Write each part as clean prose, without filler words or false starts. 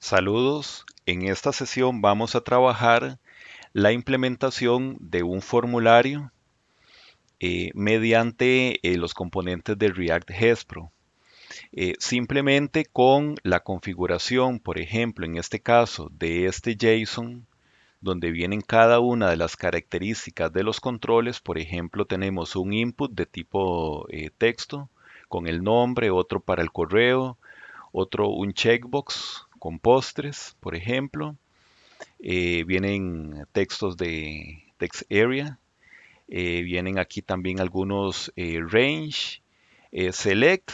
Saludos. En esta sesión vamos a trabajar la implementación de un formulario mediante los componentes de React Hespro. Simplemente con la configuración, por ejemplo, en este caso, de este JSON, donde vienen cada una de las características de los controles. Por ejemplo, tenemos un input de tipo texto con el nombre, otro para el correo, otro un checkbox con postres, por ejemplo. Vienen textos de text area. Vienen aquí también algunos range, select,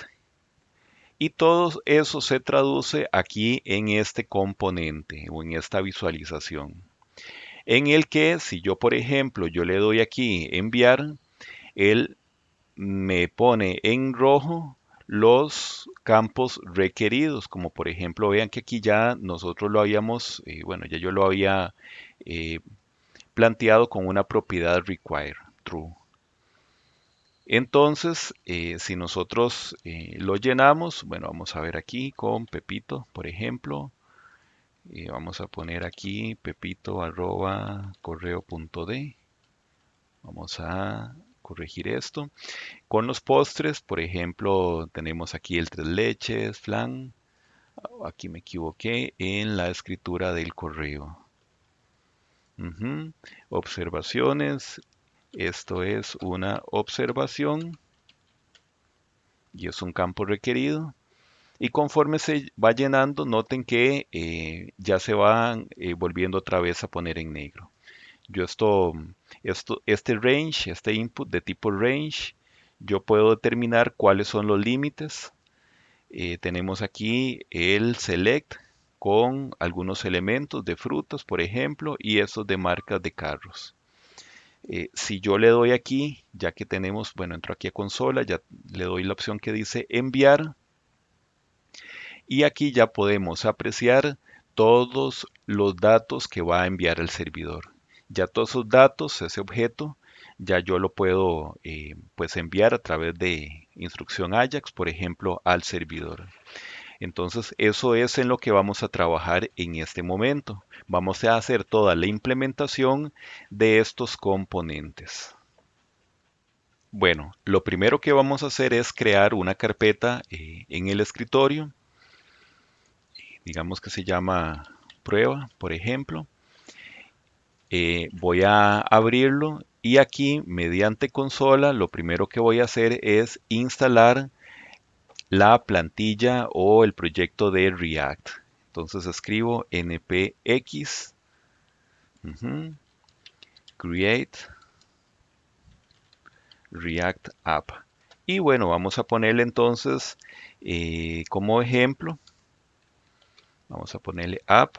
y todo eso se traduce aquí en este componente o en esta visualización. En el que si yo, por ejemplo, yo le doy aquí enviar, él me pone en rojo los campos requeridos, como por ejemplo, vean que aquí ya nosotros lo habíamos, bueno, ya yo lo había eh, planteado con una propiedad require, true. Entonces, si nosotros lo llenamos, bueno, vamos a ver aquí con Pepito, por ejemplo, vamos a poner aquí pepito arroba correo.d. Vamos a corregir esto. Con los postres, por ejemplo, tenemos aquí el tres leches, flan. Aquí me equivoqué en la escritura del correo. Ujú. Observaciones. Esto es una observación y es un campo requerido. Y conforme se va llenando, noten que ya se van volviendo otra vez a poner en negro. Yo este range, este input de tipo range, yo puedo determinar cuáles son los límites. Tenemos aquí el select con algunos elementos de frutas, por ejemplo, y estos de marcas de carros. Si yo le doy aquí, ya que tenemos, bueno, entro aquí a consola, ya le doy la opción que dice enviar, y aquí ya podemos apreciar todos los datos que va a enviar el servidor. Ya todos esos datos, ese objeto, ya yo lo puedo pues enviar a través de instrucción Ajax, por ejemplo, al servidor. Entonces, eso es en lo que vamos a trabajar en este momento. Vamos a hacer toda la implementación de estos componentes. Bueno, lo primero que vamos a hacer es crear una carpeta en el escritorio. Digamos que se llama prueba, por ejemplo. Voy a abrirlo y aquí, mediante consola, lo primero que voy a hacer es instalar la plantilla o el proyecto de React. Entonces escribo npx ujú, create React app. Y bueno, vamos a ponerle entonces como ejemplo, vamos a ponerle app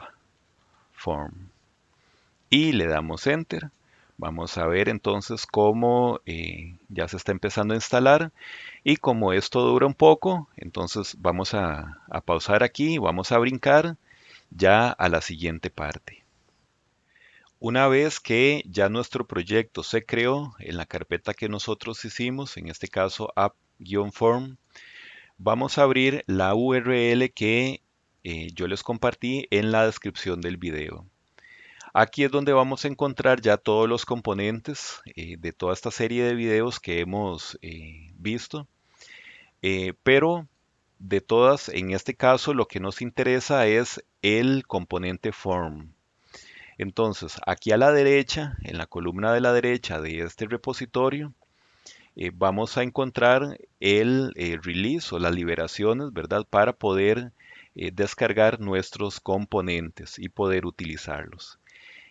form y le damos enter. Vamos a ver entonces cómo ya se está empezando a instalar, y como esto dura un poco, entonces vamos a pausar aquí, vamos a brincar ya a la siguiente parte. Una vez que ya nuestro proyecto se creó en la carpeta que nosotros hicimos, en este caso app-form, vamos a abrir la URL que yo les compartí en la descripción del video. Aquí es donde vamos a encontrar ya todos los componentes de toda esta serie de videos que hemos visto, pero de todas, en este caso, lo que nos interesa es el componente form. Entonces, aquí a la derecha, en la columna de la derecha de este repositorio, vamos a encontrar el release o las liberaciones, ¿verdad? Para poder descargar nuestros componentes y poder utilizarlos.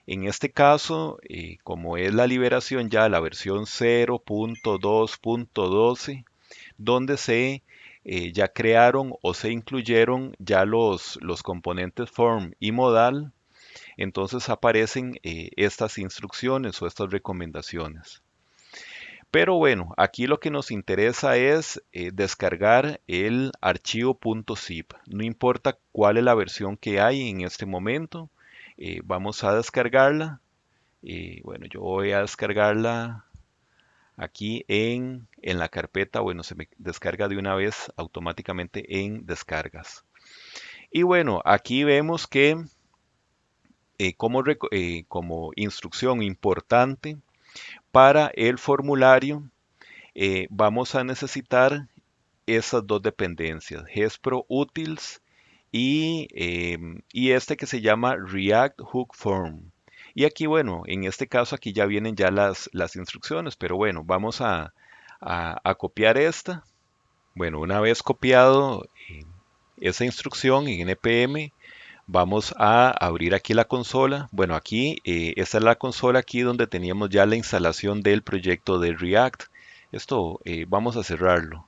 En este caso, como es la liberación ya la versión 0.2.12, donde se ya crearon o se incluyeron ya los componentes form y modal, entonces aparecen estas instrucciones o estas recomendaciones. Pero bueno, aquí lo que nos interesa es descargar el archivo .zip. No importa cuál es la versión que hay en este momento, vamos a descargarla. Bueno, yo voy a descargarla aquí en la carpeta. Bueno, se me descarga de una vez automáticamente en descargas. Y bueno, aquí vemos que como instrucción importante para el formulario, vamos a necesitar esas dos dependencias, Gespro Utils y este que se llama React Hook Form. Y aquí, bueno, en este caso aquí ya vienen ya las instrucciones, pero bueno, vamos a copiar esta. Bueno, una vez copiado esa instrucción en npm, vamos a abrir aquí la consola. Bueno, aquí, esta es la consola aquí donde teníamos ya la instalación del proyecto de React. Esto vamos a cerrarlo.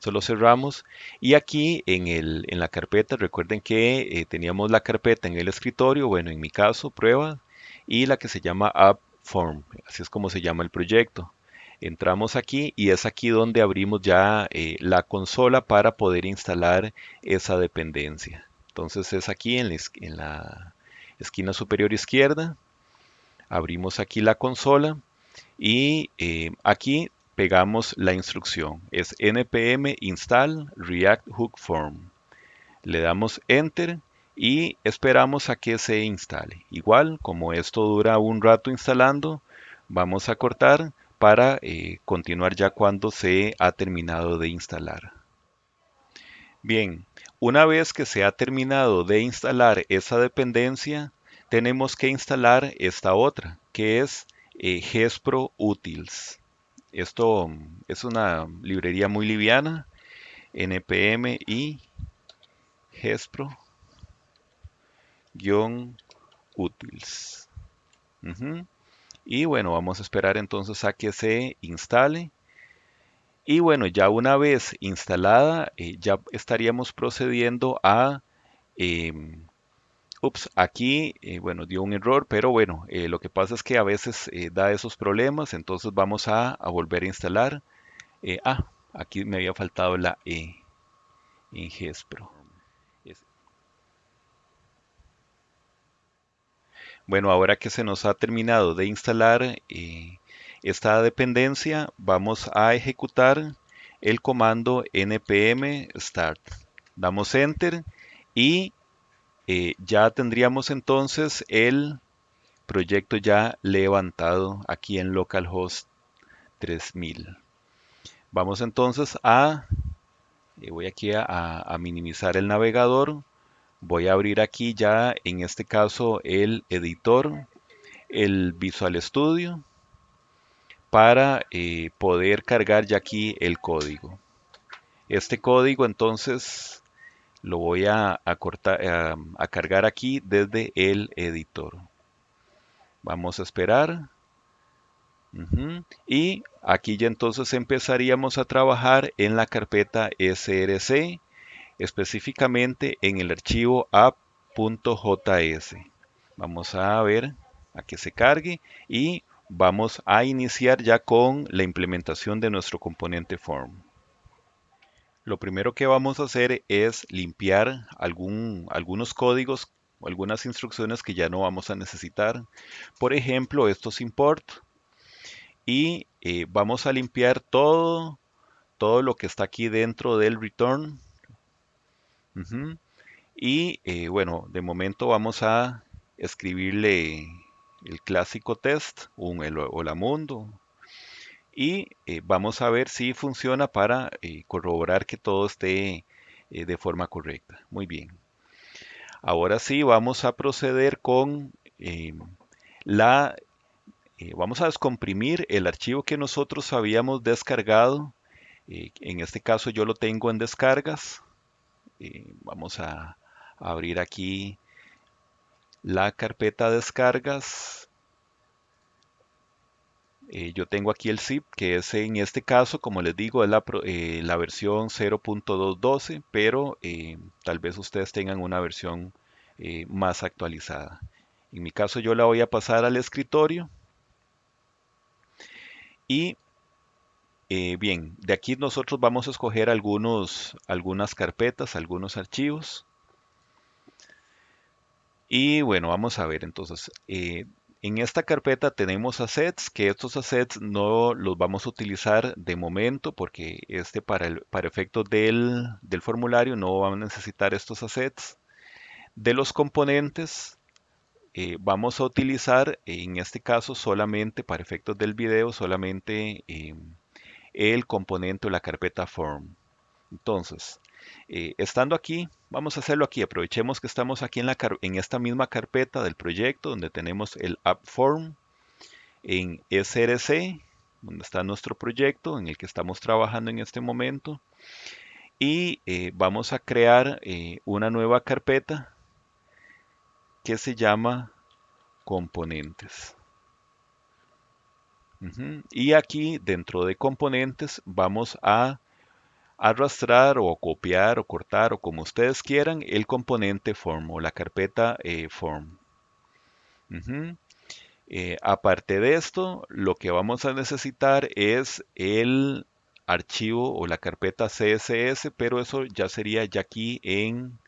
Solo cerramos. Y aquí en la carpeta, recuerden que teníamos la carpeta en el escritorio, bueno, en mi caso, prueba, y la que se llama App Form. Así es como se llama el proyecto. Entramos aquí y es aquí donde abrimos ya la consola para poder instalar esa dependencia. Entonces es aquí en la esquina superior izquierda. Abrimos aquí la consola y aquí pegamos la instrucción. Es npm install react hook form. Le damos enter y esperamos a que se instale. Igual, como esto dura un rato instalando, vamos a cortar para continuar ya cuando se ha terminado de instalar. Bien, una vez que se ha terminado de instalar esa dependencia, tenemos que instalar esta otra, que es Gespro Utils. Esto es una librería muy liviana, npm y Gespro-utils. Ujú. Y bueno, vamos a esperar entonces a que se instale. Y bueno, ya una vez instalada, ya estaríamos procediendo a em, ups, aquí, bueno, dio un error, pero bueno, lo que pasa es que a veces da esos problemas, entonces vamos a volver a instalar. Aquí me había faltado la E en Gespro. Es- Bueno, ahora que se nos ha terminado de instalar esta dependencia, vamos a ejecutar el comando npm start. Damos enter y ya tendríamos entonces el proyecto ya levantado aquí en localhost 3000. Vamos entonces voy aquí a minimizar el navegador. Voy a abrir aquí ya, en este caso, el editor, el Visual Studio, para poder cargar ya aquí el código. Este código entonces lo voy a cargar aquí desde el editor. Vamos a esperar. Ujú. Y aquí ya entonces empezaríamos a trabajar en la carpeta src, específicamente en el archivo app.js. Vamos a ver a que se cargue y vamos a iniciar ya con la implementación de nuestro componente form. Lo primero que vamos a hacer es limpiar algunos códigos o algunas instrucciones que ya no vamos a necesitar. Por ejemplo, estos import y vamos a limpiar todo lo que está aquí dentro del return. Ujú. Y bueno, de momento vamos a escribirle el clásico test, el hola mundo, y vamos a ver si funciona para corroborar que todo esté de forma correcta. Muy bien. Ahora sí, vamos a proceder con la vamos a descomprimir el archivo que nosotros habíamos descargado. En este caso yo lo tengo en descargas. Vamos a abrir aquí la carpeta descargas. Yo tengo aquí el zip, que es en este caso, como les digo, es la versión 0.212, pero tal vez ustedes tengan una versión más actualizada. En mi caso yo la voy a pasar al escritorio y bien, de aquí nosotros vamos a escoger algunas carpetas, algunos archivos. Y bueno, vamos a ver entonces. En esta carpeta tenemos assets, que estos assets no los vamos a utilizar de momento porque para efectos del formulario no vamos a necesitar estos assets. De los componentes, vamos a utilizar en este caso solamente para efectos del video, solamente el componente o la carpeta form. Entonces, estando aquí, vamos a hacerlo aquí. Aprovechemos que estamos aquí en esta misma carpeta del proyecto donde tenemos el app form en SRC, donde está nuestro proyecto en el que estamos trabajando en este momento. Y vamos a crear una nueva carpeta que se llama componentes. Y aquí dentro de componentes vamos a arrastrar o copiar o cortar o como ustedes quieran el componente form o la carpeta form. Ujú. Aparte de esto, lo que vamos a necesitar es el archivo o la carpeta CSS, pero eso ya sería ya aquí en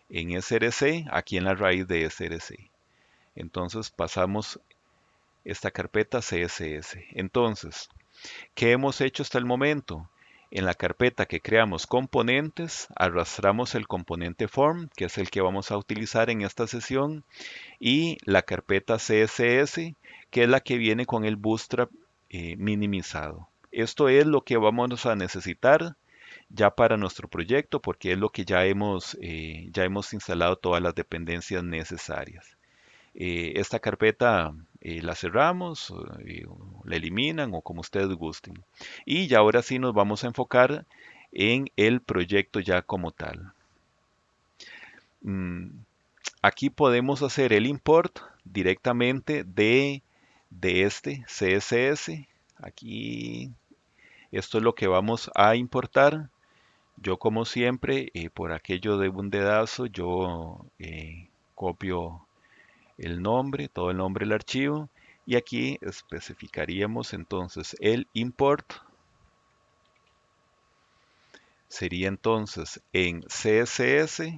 SRC, aquí en la raíz de SRC. Entonces pasamos esta carpeta CSS. Entonces, ¿qué hemos hecho hasta el momento? En la carpeta que creamos componentes, arrastramos el componente form, que es el que vamos a utilizar en esta sesión, y la carpeta CSS, que es la que viene con el bootstrap minimizado. Esto es lo que vamos a necesitar ya para nuestro proyecto, porque es lo que ya hemos instalado todas las dependencias necesarias. Esta carpeta la cerramos, la eliminan o como ustedes gusten. Y ya ahora sí nos vamos a enfocar en el proyecto ya como tal. Mm, Aquí podemos hacer el import directamente de este CSS. Aquí esto es lo que vamos a importar. Yo como siempre, por aquello de un dedazo, yo copio el nombre, todo el nombre del archivo, y aquí especificaríamos entonces el import, sería entonces en CSS,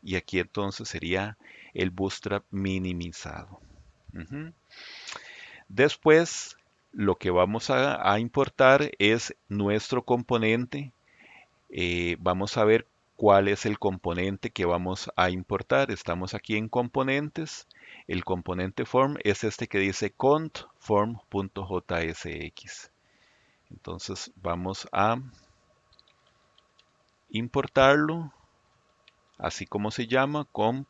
y aquí entonces sería el bootstrap minimizado. Ujú. Después, lo que vamos a importar es nuestro componente. Vamos a ver cuál es el componente que vamos a importar. Estamos aquí en componentes. El componente form es este que dice cont form.jsx. Entonces vamos a importarlo, así como se llama, comp,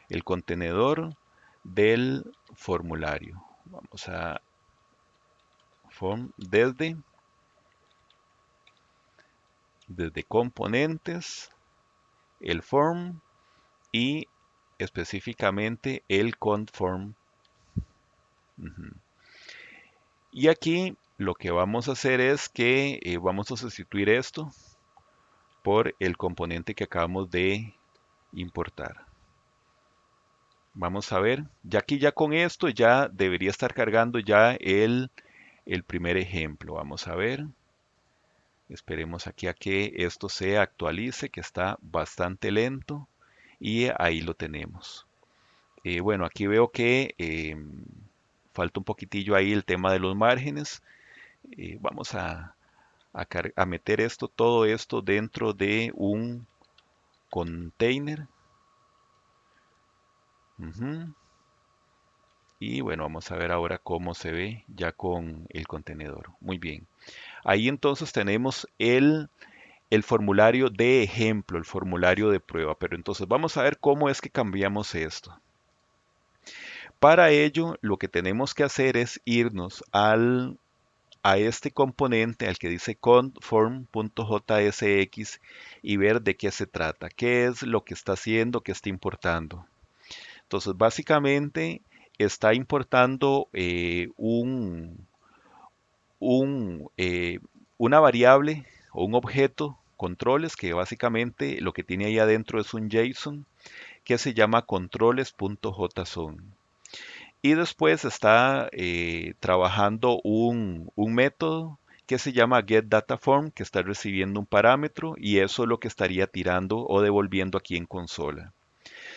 el contenedor del formulario. Vamos a form desde componentes, el form y específicamente el conform. Ujú. Y aquí lo que vamos a hacer es que vamos a sustituir esto por el componente que acabamos de importar. Vamos a ver, ya aquí ya con esto ya debería estar cargando ya el primer ejemplo. Vamos a ver, esperemos aquí a que esto se actualice, que está bastante lento. Y ahí lo tenemos. Bueno, aquí veo que falta un poquitillo ahí el tema de los márgenes. Vamos a meter todo esto dentro de un container. Ujú. Y bueno, vamos a ver ahora cómo se ve ya con el contenedor. Muy bien. Ahí entonces tenemos el formulario de ejemplo, el formulario de prueba. Pero entonces vamos a ver cómo es que cambiamos esto. Para ello, lo que tenemos que hacer es irnos a este componente, al que dice conform.jsx y ver de qué se trata, qué es lo que está haciendo, qué está importando. Entonces, básicamente está importando una variable o un objeto controles que básicamente lo que tiene ahí adentro es un JSON que se llama controles.json. Y después está trabajando un método que se llama getDataForm, que está recibiendo un parámetro y eso es lo que estaría tirando o devolviendo aquí en consola.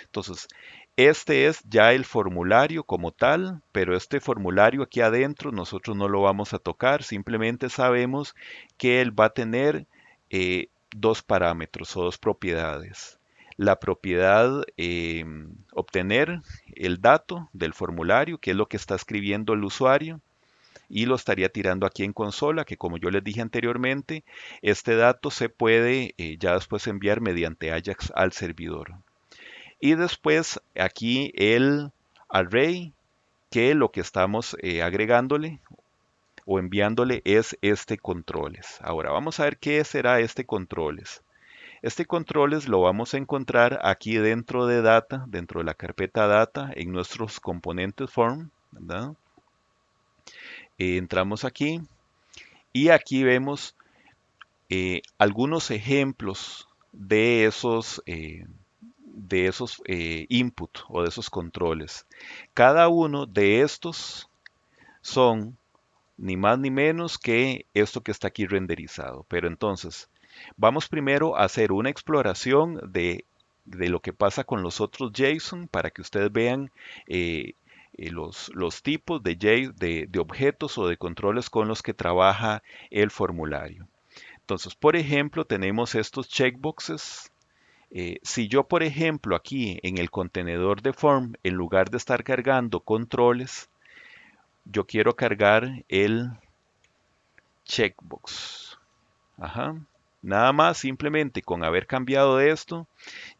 Entonces, este es ya el formulario como tal, pero este formulario aquí adentro nosotros no lo vamos a tocar, simplemente sabemos que él va a tener dos parámetros o dos propiedades. la propiedad obtener el dato del formulario, que es lo que está escribiendo el usuario, y lo estaría tirando aquí en consola, que como yo les dije anteriormente, este dato se puede ya después enviar mediante Ajax al servidor. Y después aquí el array, que lo que estamos agregándole o enviándole es este controles. Ahora vamos a ver qué será este controles. Este controles lo vamos a encontrar aquí dentro de data, dentro de la carpeta data, en nuestros componentes form, ¿verdad? Entramos aquí y aquí vemos algunos ejemplos de esos input o de esos controles. Cada uno de estos son ni más ni menos que esto que está aquí renderizado. Pero entonces, vamos primero a hacer una exploración de lo que pasa con los otros JSON para que ustedes vean los tipos de objetos o de controles con los que trabaja el formulario. Entonces, por ejemplo, tenemos estos checkboxes. Si yo, por ejemplo, aquí en el contenedor de form, en lugar de estar cargando controles, yo quiero cargar el checkbox. Ajá. Nada más, simplemente con haber cambiado de esto,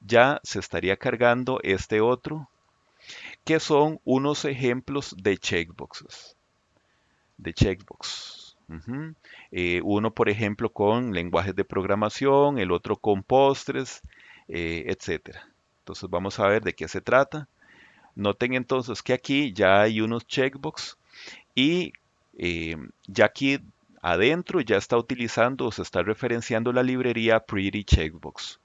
ya se estaría cargando este otro, que son unos ejemplos de checkboxes. De checkbox. Ujú. Uno, por ejemplo, con lenguajes de programación, el otro con postres, etcétera. Entonces vamos a ver de qué se trata. Noten entonces que aquí ya hay unos checkbox y ya aquí adentro ya está utilizando o se está referenciando la librería Pretty Checkbox.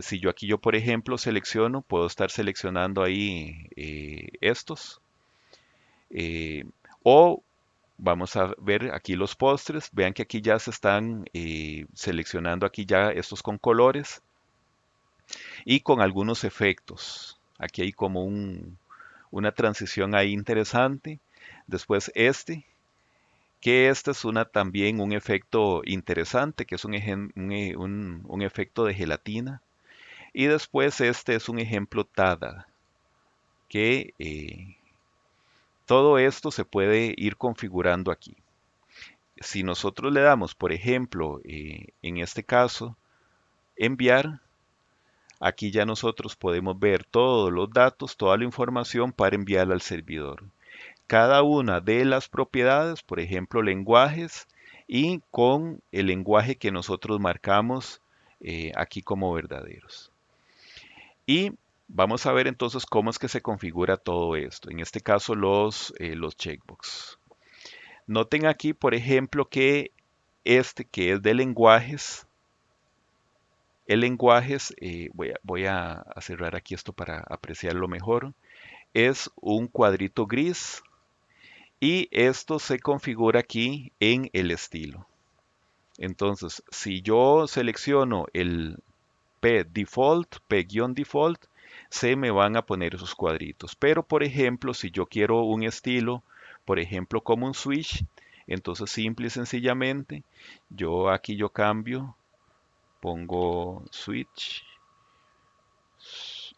Si yo aquí por ejemplo selecciono, puedo estar seleccionando ahí estos. eh, o vamos a ver aquí los postres. Vean que aquí ya se están seleccionando aquí ya estos con colores y con algunos efectos. Aquí hay como una transición ahí interesante. Después que este es también un efecto interesante, que es un efecto de gelatina. Y después este es un ejemplo TADA, que todo esto se puede ir configurando aquí. Si nosotros le damos, por ejemplo, en este caso, enviar, aquí ya nosotros podemos ver todos los datos, toda la información para enviarla al servidor. Cada una de las propiedades, por ejemplo, lenguajes, y con el lenguaje que nosotros marcamos aquí como verdaderos. Y vamos a ver entonces cómo es que se configura todo esto. En este caso, los checkbox. Noten aquí, por ejemplo, que este que es de lenguajes, el lenguajes, voy a cerrar aquí esto para apreciarlo mejor, es un cuadrito gris y esto se configura aquí en el estilo. Entonces, si yo selecciono el P default, P-default, se me van a poner esos cuadritos. Pero, por ejemplo, si yo quiero un estilo, por ejemplo, como un switch, entonces simple y sencillamente, yo cambio, pongo switch,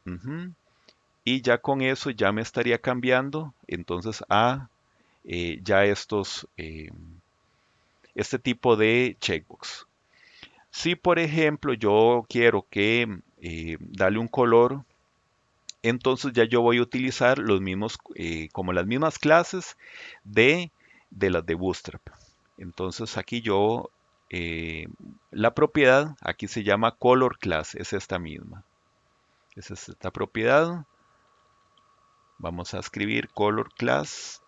ujú, y ya con eso ya me estaría cambiando, entonces a ya este tipo de checkbox. Si por ejemplo yo quiero que darle un color, entonces ya yo voy a utilizar los mismos, como las mismas clases de, de las de Bootstrap. Entonces aquí la propiedad, aquí se llama color class, es esta misma. Es esta propiedad. Vamos a escribir color class.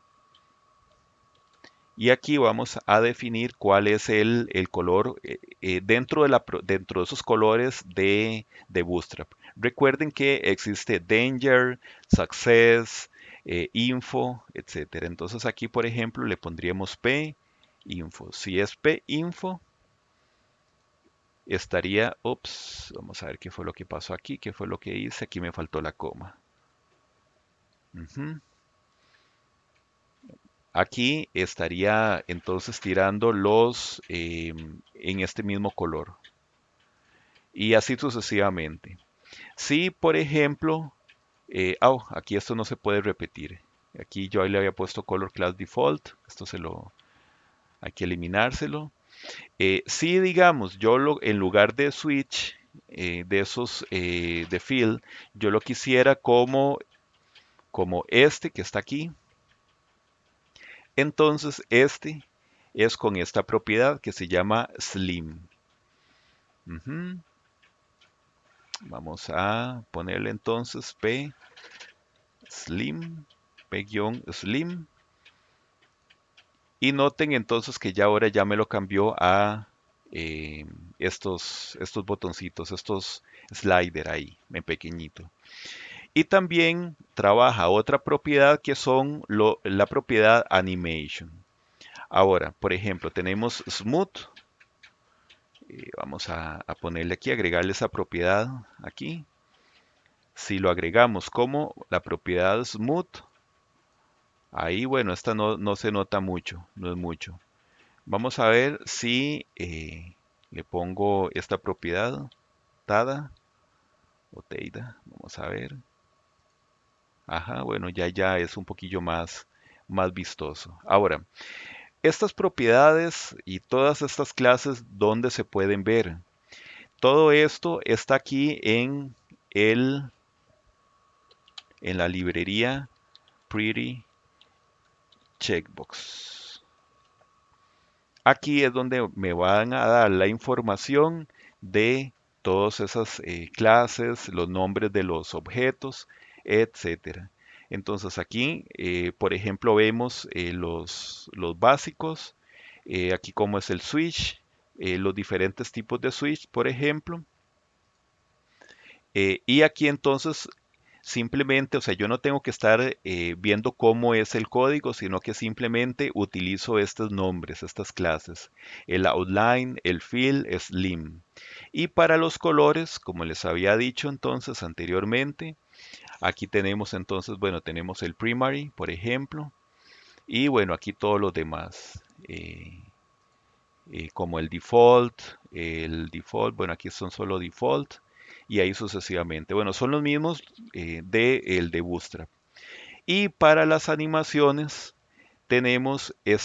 Y aquí vamos a definir cuál es el color dentro de esos colores de Bootstrap. Recuerden que existe Danger, Success, Info, etcétera. Entonces aquí, por ejemplo, le pondríamos P Info. Si es P Info, vamos a ver qué fue lo que pasó aquí, qué fue lo que hice. Aquí me faltó la coma. Ujú. Aquí estaría entonces tirando en este mismo color y así sucesivamente. Si, por ejemplo, aquí esto no se puede repetir. Aquí yo ahí le había puesto color class default. Hay que eliminárselo. Si digamos, en lugar de switch, de esos de fill, yo lo quisiera como este que está aquí, entonces este es con esta propiedad que se llama slim. Ujú. Vamos a ponerle entonces p slim, p-slim. Y noten entonces que ya ahora ya me lo cambió a eh, estos botoncitos, estos slider ahí, en pequeñito. Y también trabaja otra propiedad que son la propiedad animation. Ahora, por ejemplo, tenemos smooth. Vamos a ponerle aquí, agregarle esa propiedad aquí. Si lo agregamos como la propiedad smooth, ahí, bueno, esta no se nota mucho, no es mucho. Vamos a ver si le pongo esta propiedad, tada o teida. Vamos a ver. Ajá, bueno, ya es un poquillo más vistoso. Ahora, estas propiedades y todas estas clases, ¿dónde se pueden ver? Todo esto está aquí en la librería Pretty Checkbox. Aquí es donde me van a dar la información de todas esas clases, los nombres de los objetos, etcétera. Entonces aquí, por ejemplo, vemos los básicos, aquí como es el switch, los diferentes tipos de switch, por ejemplo. Y aquí entonces simplemente, o sea, yo no tengo que estar viendo cómo es el código, sino que simplemente utilizo estos nombres, estas clases. El outline, el fill, slim. Y para los colores, como les había dicho entonces anteriormente, aquí tenemos entonces, bueno, tenemos el primary, por ejemplo, y bueno, aquí todos los demás. Como el default, bueno, aquí son solo default y ahí sucesivamente. Bueno, son los mismos el de Bootstrap. Y para las animaciones tenemos eh,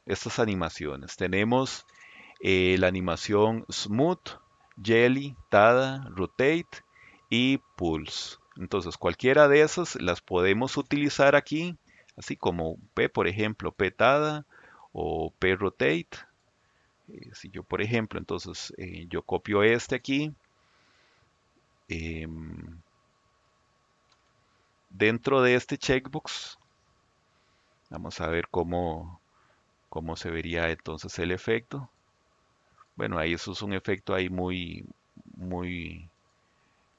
estas animaciones. Tenemos la animación Smooth, Jelly, Tada, Rotate y Pulse. Entonces cualquiera de esas las podemos utilizar aquí, así como P, por ejemplo, P Tada o P Rotate. Si yo, por ejemplo, entonces yo copio este aquí, em, dentro de este checkbox, vamos a ver cómo se vería entonces el efecto. Bueno, ahí eso es un efecto ahí muy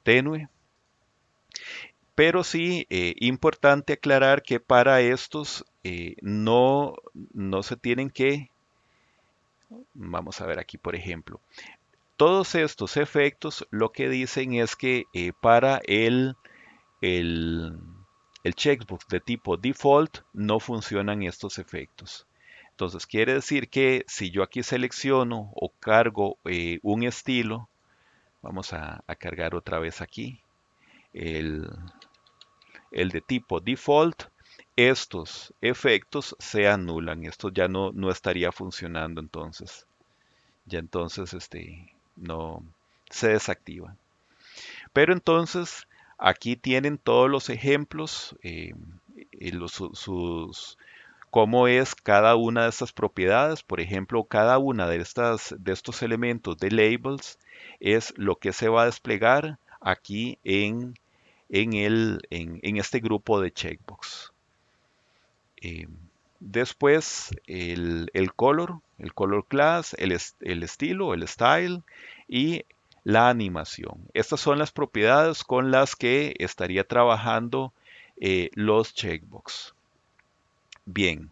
tenue, pero sí importante aclarar que para estos no se tienen que, vamos a ver aquí por ejemplo, todos estos efectos lo que dicen es que para el, el checkbox de tipo default no funcionan estos efectos. Entonces quiere decir que si yo aquí selecciono o cargo un estilo, vamos a cargar otra vez aquí el, el de tipo default, estos efectos se anulan. Esto ya no estaría funcionando entonces. Ya entonces no se desactiva. Pero entonces aquí tienen todos los ejemplos, y cómo es cada una de estas propiedades. Por ejemplo, cada una de estos elementos de labels es lo que se va a desplegar aquí en este grupo de checkbox. Eh, Después el color class, el estilo, el style y la animación. Estas son las propiedades con las que estaría trabajando los checkbox. Bien,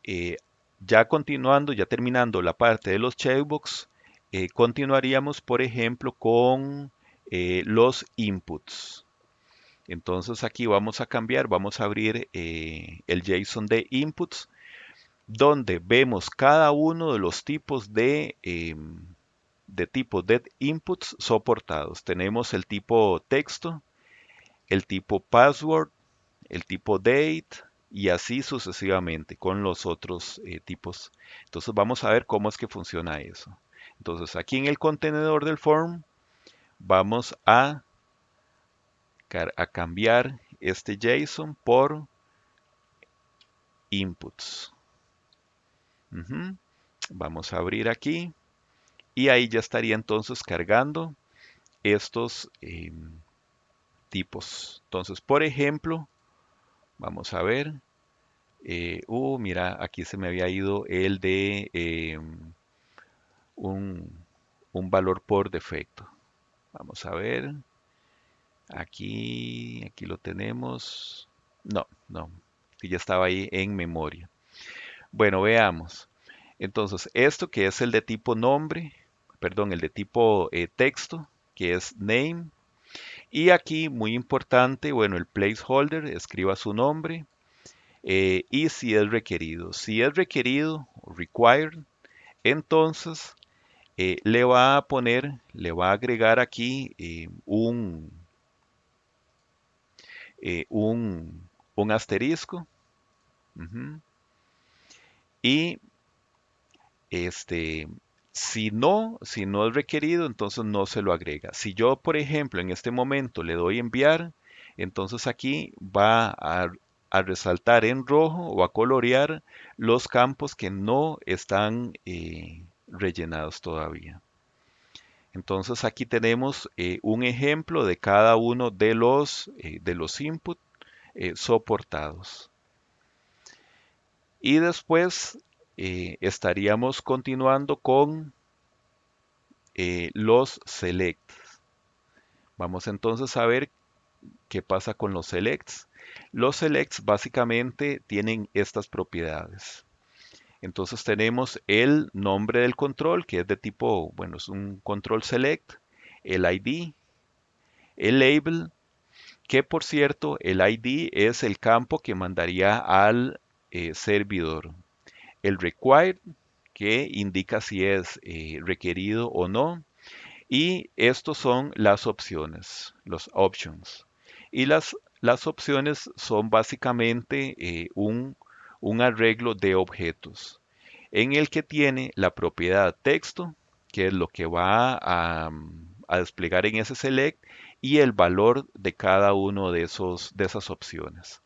eh, ya continuando, ya terminando la parte de los checkbox, continuaríamos, por ejemplo, con los inputs. Entonces aquí vamos a cambiar, vamos a abrir el JSON de inputs, donde vemos cada uno de los tipos de tipo inputs soportados. Tenemos el tipo texto, el tipo password, el tipo date y así sucesivamente con los otros tipos. Entonces vamos a ver cómo es que funciona eso. Entonces aquí en el contenedor del form vamos a cambiar este JSON por inputs. Ujú. Vamos a abrir aquí y ahí ya estaría entonces cargando estos tipos. Entonces, por ejemplo, vamos a ver. Mira, aquí se me había ido el de un, un valor por defecto. Vamos a ver. Aquí lo tenemos. No, no, que ya estaba ahí en memoria. Bueno, veamos. Entonces, esto que es el de tipo nombre, perdón, el de tipo texto, que es name. Y aquí, muy importante, bueno, el placeholder, escriba su nombre y si es requerido. Si es requerido, required, entonces le va a agregar aquí un asterisco. Ujú. Y este, si no es requerido, entonces no se lo agrega. Si yo, por ejemplo, en este momento le doy enviar, entonces aquí a resaltar en rojo o a colorear los campos que no están rellenados todavía. Entonces aquí tenemos un ejemplo de cada uno de los inputs soportados. Y después estaríamos continuando con los selects. Vamos entonces a ver qué pasa con los selects. Los selects básicamente tienen estas propiedades. Entonces tenemos el nombre del control, que es de tipo, bueno, es un control select, el ID, el label, que por cierto, el ID es el campo que mandaría al servidor. El required, que indica si es requerido o no. Y estos son las opciones, los options. Y las opciones son básicamente un arreglo de objetos en el que tiene la propiedad texto, que es lo que va a desplegar en ese select, y el valor de cada uno de esas opciones.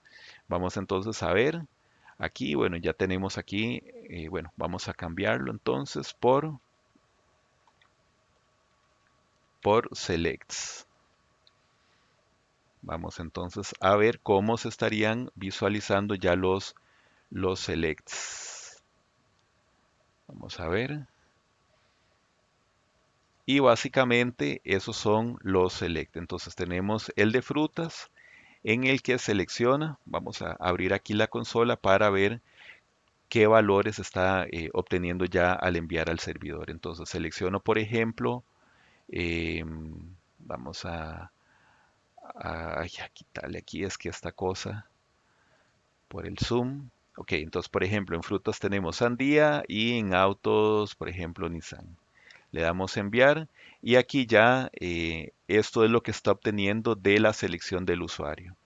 Vamos entonces a ver aquí, bueno, ya tenemos aquí, bueno, vamos a cambiarlo entonces por selects. Vamos entonces a ver cómo se estarían visualizando ya los selects. Vamos a ver. Y básicamente esos son los select. Entonces tenemos el de frutas en el que selecciona. Vamos a abrir aquí la consola para ver qué valores está obteniendo ya al enviar al servidor. Entonces selecciono, por ejemplo, vamos a quitarle aquí, es que esta cosa por el zoom. Ok, entonces por ejemplo en frutas tenemos sandía y en autos, por ejemplo, Nissan. Le damos enviar y aquí ya esto es lo que está obteniendo de la selección del usuario.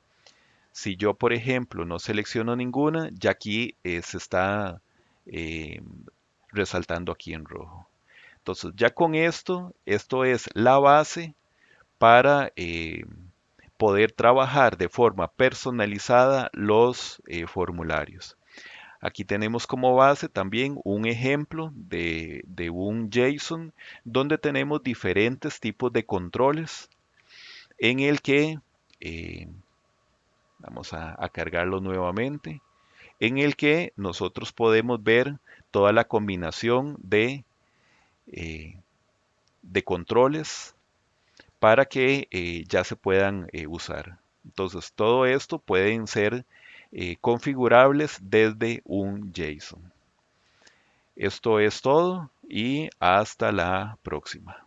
Si yo, por ejemplo, no selecciono ninguna, ya aquí se está eh, resaltando aquí en rojo. Entonces, ya con esto es la base para poder trabajar de forma personalizada los formularios. Aquí tenemos como base también un ejemplo de un JSON donde tenemos diferentes tipos de controles en el que, eh, vamos a cargarlo nuevamente, en el que nosotros podemos ver toda la combinación eh, de controles para que ya se puedan usar. Entonces, todo esto pueden ser configurables desde un JSON. Esto es todo y hasta la próxima.